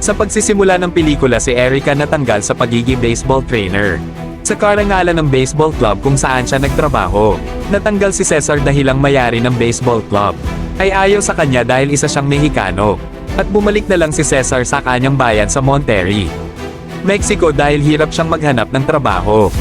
Sa pagsisimula ng pelikula si Erica natanggal sa pagiging baseball trainer. Sa karangalan ng baseball club kung saan siya nagtrabaho, natanggal si Cesar dahilang mayari ng baseball club. Ay ayaw sa kanya dahil isa siyang Mexicano. At bumalik na lang si Cesar sa kanyang bayan sa Monterrey, Mexico dahil hirap siyang maghanap ng trabaho.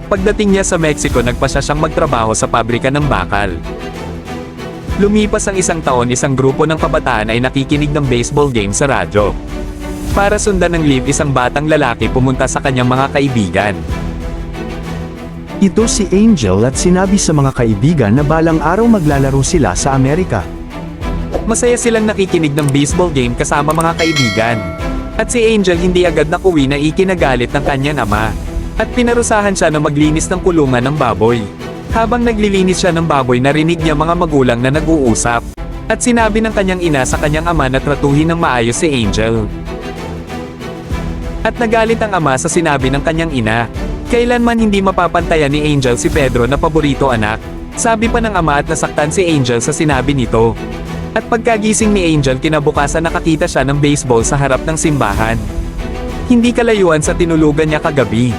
Pagdating niya sa Mexico nagpasya siyang magtrabaho sa pabrika ng bakal. Lumipas ang isang taon isang grupo ng kabataan ay nakikinig ng baseball game sa radyo. Para sundan ng live isang batang lalaki pumunta sa kanyang mga kaibigan. Ito si Angel at sinabi sa mga kaibigan na balang araw maglalaro sila sa Amerika. Masaya silang nakikinig ng baseball game kasama mga kaibigan. At si Angel hindi agad nakuwi na ikinagalit ng kanyang ama. At pinarusahan siya na maglinis ng kulungan ng baboy. Habang naglilinis siya ng baboy narinig niya mga magulang na nag-uusap. At sinabi ng kanyang ina sa kanyang ama na tratuhin ng maayos si Angel. At nagalit ang ama sa sinabi ng kanyang ina. Kailanman hindi mapapantayan ni Angel si Pedro na paborito anak. Sabi pa ng ama at nasaktan si Angel sa sinabi nito. At pagkagising ni Angel kinabukasan nakakita siya ng baseball sa harap ng simbahan. Hindi kalayuan sa tinulugan niya kagabi.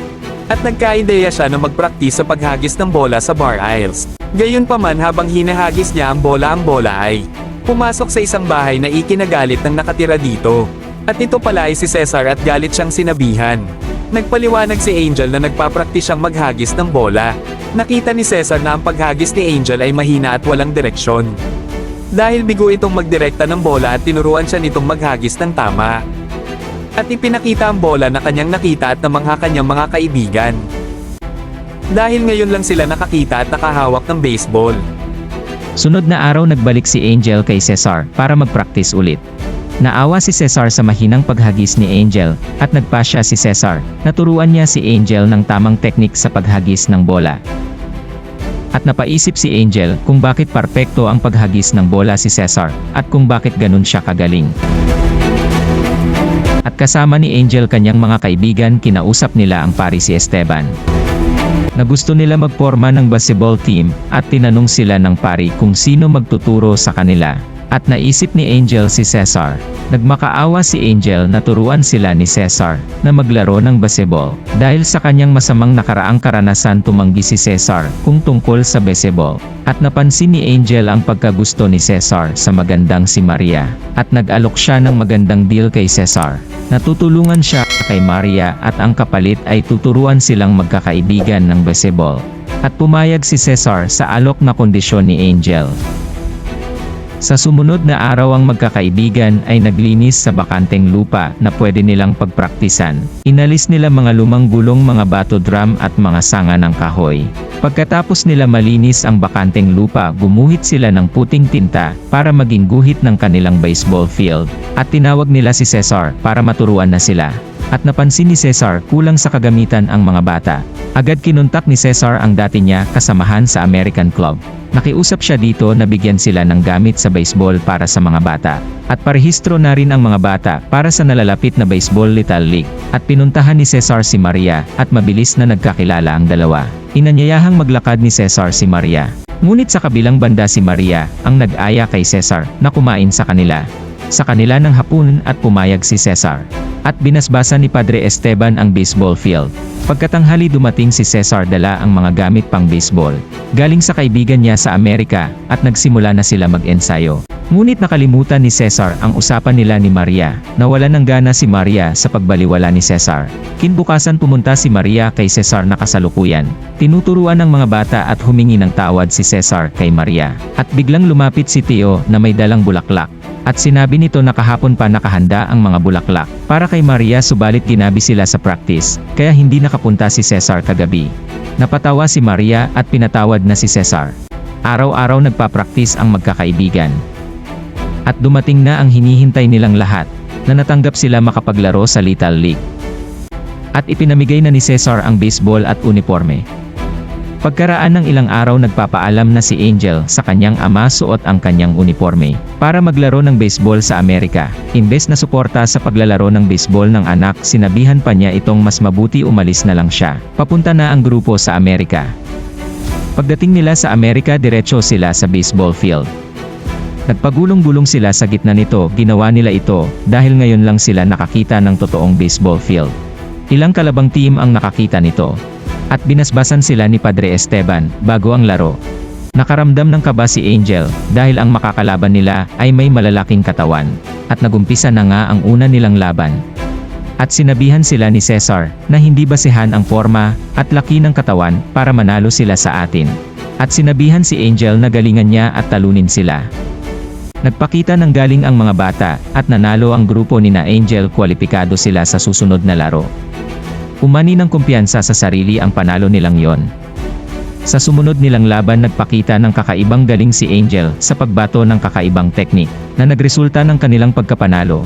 At nagka-ideya siya na magpraktis sa paghagis ng bola sa bar aisles. Gayunpaman habang hinahagis niya ang bola ay pumasok sa isang bahay na ikinagalit ng nakatira dito. At ito pala ay si Cesar at galit siyang sinabihan. Nagpaliwanag si Angel na nagpapraktis siyang maghagis ng bola. Nakita ni Cesar na ang paghagis ni Angel ay mahina at walang direksyon. Dahil bigo itong magdirekta ng bola at tinuruan siya nitong maghagis ng tama. At ipinakita ang bola na kanyang nakita at namangha kanyang mga kaibigan. Dahil ngayon lang sila nakakita at nakahawak ng baseball. Sunod na araw nagbalik si Angel kay Cesar para mag-practice ulit. Naawa si Cesar sa mahinang paghagis ni Angel, at nagpasya si Cesar, naturuan niya si Angel ng tamang teknik sa paghagis ng bola. At napaisip si Angel kung bakit perpekto ang paghagis ng bola si Cesar, at kung bakit ganun siya kagaling. At kasama ni Angel kanyang mga kaibigan kinausap nila ang pari si Esteban. Na gusto nila magporma ng basketball team, at tinanong sila ng pari kung sino magtuturo sa kanila. At naisip ni Angel si Cesar. Nagmakaawa si Angel na turuan sila ni Cesar na maglaro ng basketball. Dahil sa kanyang masamang nakaraang karanasan tumanggi si Cesar kung tungkol sa basketball. At napansin ni Angel ang pagkagusto ni Cesar sa magandang si Maria. At nag-alok siya ng magandang deal kay Cesar. Natutulungan siya kay Maria at ang kapalit ay tuturuan silang magkakaibigan ng basketball. At pumayag si Cesar sa alok na kondisyon ni Angel. Sa sumunod na araw ang magkakaibigan ay naglinis sa bakanteng lupa na pwede nilang pagpraktisan. Inalis nila mga lumang gulong, mga bato drum at mga sanga ng kahoy. Pagkatapos nila malinis ang bakanteng lupa, gumuhit sila ng puting tinta para maging guhit ng kanilang baseball field. At tinawag nila si Cesar para maturuan na sila. At napansin ni Cesar kulang sa kagamitan ang mga bata. Agad kinontak ni Cesar ang dati niya kasamahan sa American Club. Nakiusap siya dito na bigyan sila ng gamit sa baseball para sa mga bata. At parehistro na rin ang mga bata para sa nalalapit na baseball little league. At pinuntahan ni Cesar si Maria at mabilis na nagkakilala ang dalawa. Inanyayahang maglakad ni Cesar si Maria. Ngunit sa kabilang banda si Maria ang nag-aya kay Cesar na kumain sa kanila. Sa kanila ng hapon at pumayag si Cesar. At binasbasan ni Padre Esteban ang baseball field. Pagkatanghali dumating si Cesar dala ang mga gamit pang baseball. Galing sa kaibigan niya sa Amerika at nagsimula na sila mag-ensayo. Ngunit nakalimutan ni Cesar ang usapan nila ni Maria. Nawalan ng gana si Maria sa pagbaliwala ni Cesar. Kinbukasan pumunta si Maria kay Cesar na kasalukuyan. Tinuturuan ng mga bata at humingi ng tawad si Cesar kay Maria. At biglang lumapit si Teo na may dalang bulaklak. At sinabi nito na kahapon pa nakahanda ang mga bulaklak para kay Maria, subalit ginabi sila sa practice, kaya hindi nakapunta si Cesar kagabi. Napatawa si Maria at pinatawad na si Cesar. Araw-araw nagpa-practice ang magkakaibigan. At dumating na ang hinihintay nilang lahat, na natanggap sila makapaglaro sa Little League. At ipinamigay na ni Cesar ang baseball at uniforme. Pagkaraan ng ilang araw nagpapaalam na si Angel sa kanyang ama suot ang kanyang uniforme para maglaro ng baseball sa Amerika. Imbes na suporta sa paglalaro ng baseball ng anak, sinabihan pa niya itong mas mabuti umalis na lang siya. Papunta na ang grupo sa Amerika. Pagdating nila sa Amerika, diretso sila sa baseball field. Nagpagulong-gulong sila sa gitna nito, ginawa nila ito, dahil ngayon lang sila nakakita ng totoong baseball field. Ilang kalabang team ang nakakita nito. At binasbasan sila ni Padre Esteban, bago ang laro. Nakaramdam ng kaba si Angel, dahil ang makakalaban nila ay may malalaking katawan. At nagumpisa na nga ang una nilang laban. At sinabihan sila ni Cesar, na hindi basehan ang forma, at laki ng katawan, para manalo sila sa atin. At sinabihan si Angel na galingan niya at talunin sila. Nagpakita ng galing ang mga bata, at nanalo ang grupo ni na Angel, kwalipikado sila sa susunod na laro. Umani ng kumpiyansa sa sarili ang panalo nilang yon. Sa sumunod nilang laban nagpakita ng kakaibang galing si Angel sa pagbato ng kakaibang teknik, na nagresulta ng kanilang pagkapanalo.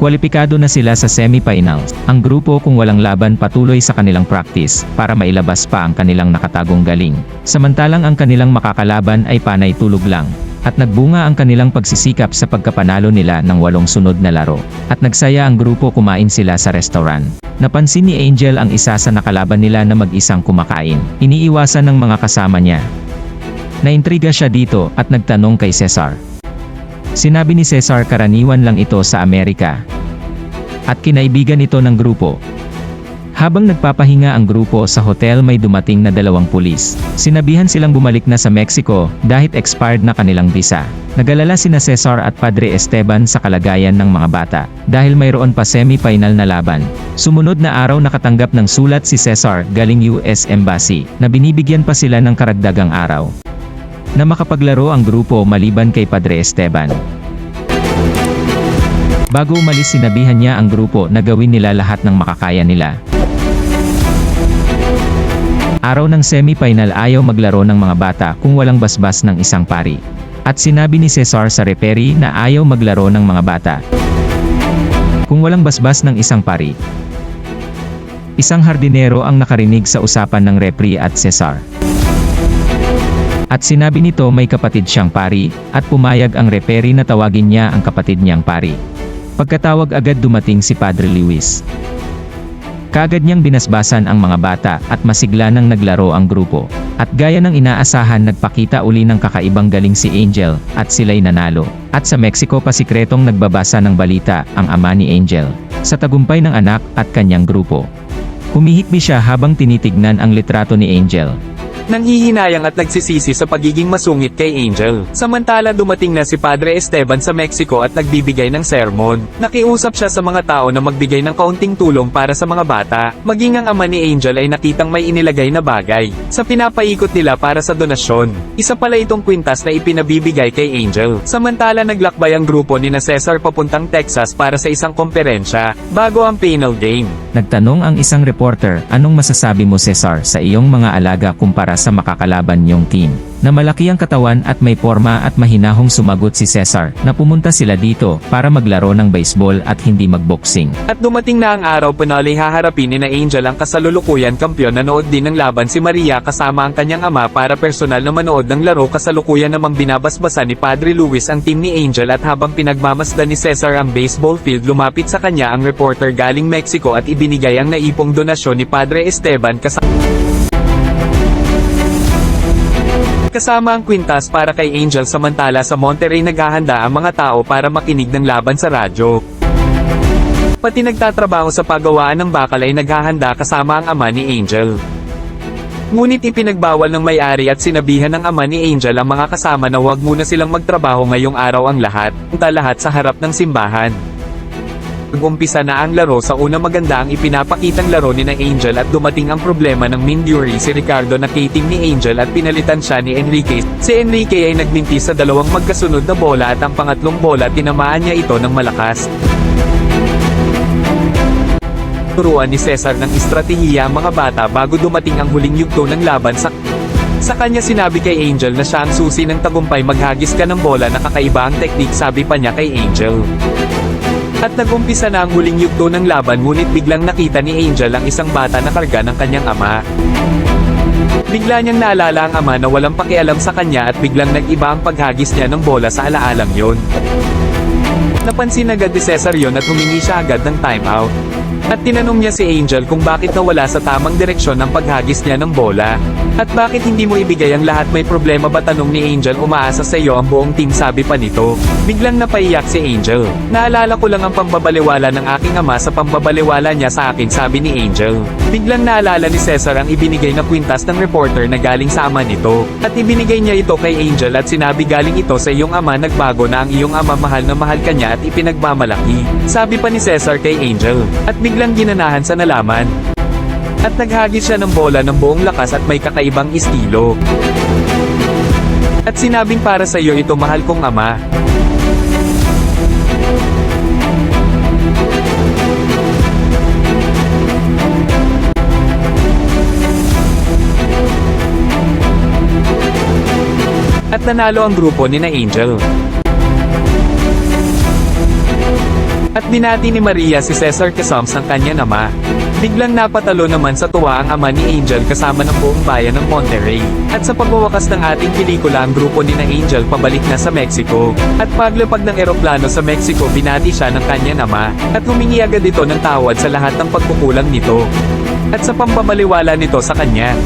Kwalipikado na sila sa semifinals. Ang grupo kung walang laban patuloy sa kanilang practice, para mailabas pa ang kanilang nakatagong galing. Samantalang ang kanilang makakalaban ay panay tulog lang. At nagbunga ang kanilang pagsisikap sa pagkapanalo nila ng 8 sunod na laro. At nagsaya ang grupo, kumain sila sa restaurant. Napansin ni Angel ang isa sa nakalaban nila na mag-isang kumakain. Iniiwasan ng mga kasama niya. Naintriga siya dito at nagtanong kay Cesar. Sinabi ni Cesar karaniwan lang ito sa Amerika. At kinaibigan ito ng grupo. Habang nagpapahinga ang grupo sa hotel may dumating na 2 pulis. Sinabihan silang bumalik na sa Mexico, dahil expired na kanilang visa. Nagalala sina Cesar at Padre Esteban sa kalagayan ng mga bata, dahil mayroon pa semi-final na laban. Sumunod na araw nakatanggap ng sulat si Cesar galing US Embassy, na binibigyan pa sila ng karagdagang araw na makapaglaro ang grupo maliban kay Padre Esteban. Bago umalis sinabihan niya ang grupo na gawin nila lahat ng makakaya nila. Araw ng semi-final ayaw maglaro ng mga bata kung walang basbas ng isang pari. At sinabi ni Cesar sa referee na ayaw maglaro ng mga bata kung walang basbas ng isang pari. Isang hardinero ang nakarinig sa usapan ng referee at Cesar. At sinabi nito may kapatid siyang pari, at pumayag ang referee na tawagin niya ang kapatid niyang pari. Pagkatawag agad dumating si Padre Luis. Kaagad niyang binasbasan ang mga bata at masigla nang naglaro ang grupo. At gaya ng inaasahan nagpakita uli ng kakaibang galing si Angel, at sila'y nanalo. At sa Mexico pa sikretong nagbabasa ng balita ang ama ni Angel sa tagumpay ng anak at kanyang grupo. Humihikbi siya habang tinitignan ang litrato ni Angel. Nanghihinayang at nagsisisi sa pagiging masungit kay Angel. Samantala dumating na si Padre Esteban sa Mexico at nagbibigay ng sermon. Nakiusap siya sa mga tao na magbigay ng kaunting tulong para sa mga bata. Maging ang ama ni Angel ay nakitang may inilagay na bagay sa pinapaikot nila para sa donasyon. Isa pala itong kwintas na ipinabibigay kay Angel. Samantala naglakbay ang grupo ni na Cesar papuntang Texas para sa isang komperensya bago ang final game. Nagtanong ang isang reporter, anong masasabi mo Cesar sa iyong mga alaga kumpara sa makakalaban niyong team? Na malaki ang katawan at may forma at mahinahong sumagot si Cesar na pumunta sila dito para maglaro ng baseball at hindi magboxing. At dumating na ang araw penalty haharapin ni na Angel ang kasalulukuyan kampiyon. Nanood din ng laban si Maria kasama ang kanyang ama para personal na manood ng laro. Kasalukuyan namang binabasbasan ni Padre Luis ang team ni Angel at habang pinagmamasdan ni Cesar ang baseball field lumapit sa kanya ang reporter galing Mexico at ibinigay ang naipong donasyon ni Padre Esteban kasama ang kwintas para kay Angel. Samantala sa Monterrey naghahanda ang mga tao para makinig ng laban sa radyo. Pati nagtatrabaho sa paggawaan ng bakal ay naghahanda kasama ang ama ni Angel. Ngunit ipinagbawal ng may-ari at sinabihan ng ama ni Angel ang mga kasama na huwag muna silang magtrabaho ngayong araw ang lahat sa harap ng simbahan. Nag-umpisa na ang laro. Sa una maganda ang ipinapakitang laro ni na Angel at dumating ang problema ng Minduri si Ricardo na k-team ni Angel at pinalitan siya ni Enrique. Si Enrique ay nagminti sa 2 magkasunod na bola at ang pangatlong bola tinamaan niya ito ng malakas. Turuan ni Cesar ng estratehiya ang mga bata bago dumating ang huling yugto ng laban sa kanya sinabi kay Angel na siya ang susi ng tagumpay. Maghagis ka ng bola na kakaiba ang teknik, sabi pa niya kay Angel. At nag-umpisa na ang huling yugto ng laban ngunit biglang nakita ni Angel ang isang bata na karga ng kanyang ama. Bigla niyang naalala ang ama na walang pakialam sa kanya at biglang nag-iba ang paghagis niya ng bola sa alaalang yon. Napansin agad ni Cesar yon at humingi siya agad ng timeout. At tinanong niya si Angel kung bakit nawala sa tamang direksyon ang paghagis niya ng bola. At bakit hindi mo ibigay ang lahat, may problema ba, tanong ni Angel. Umaasa sa iyo ang buong team, sabi pa nito. Biglang napaiyak si Angel. Naalala ko lang ang pambabaliwala ng aking ama sa pambabaliwala niya sa akin, sabi ni Angel. Biglang naalala ni Cesar ang ibinigay na kwintas ng reporter na galing sa ama nito. At ibinigay niya ito kay Angel at sinabi, galing ito sa iyong ama, nagbago na ang iyong ama, mahal na mahal ka niya at ipinagmamalaki. Sabi pa ni Cesar kay Angel. At biglang ginanahan sa nalaman. At naghagis siya ng bola ng buong lakas at may kakaibang estilo. At sinabing, para sa iyo ito, mahal kong ama. At nanalo ang grupo ni na Angel. At binati ni Maria si Cesar Casams ng kanyang ama. Biglang napatalo naman sa tuwa ang ama ni Angel kasama ng buong bayan ng Monterrey. At sa pagwawakas ng ating pelikula, ang grupo ni na Angel pabalik na sa Mexico. At paglapag ng eroplano sa Mexico, binati siya ng kanyang ama. At humingi agad ito ng tawad sa lahat ng pagkukulang nito. At sa pambabaliwala nito sa kanya.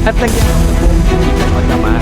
At nagyan ng buong pelikula ng ama.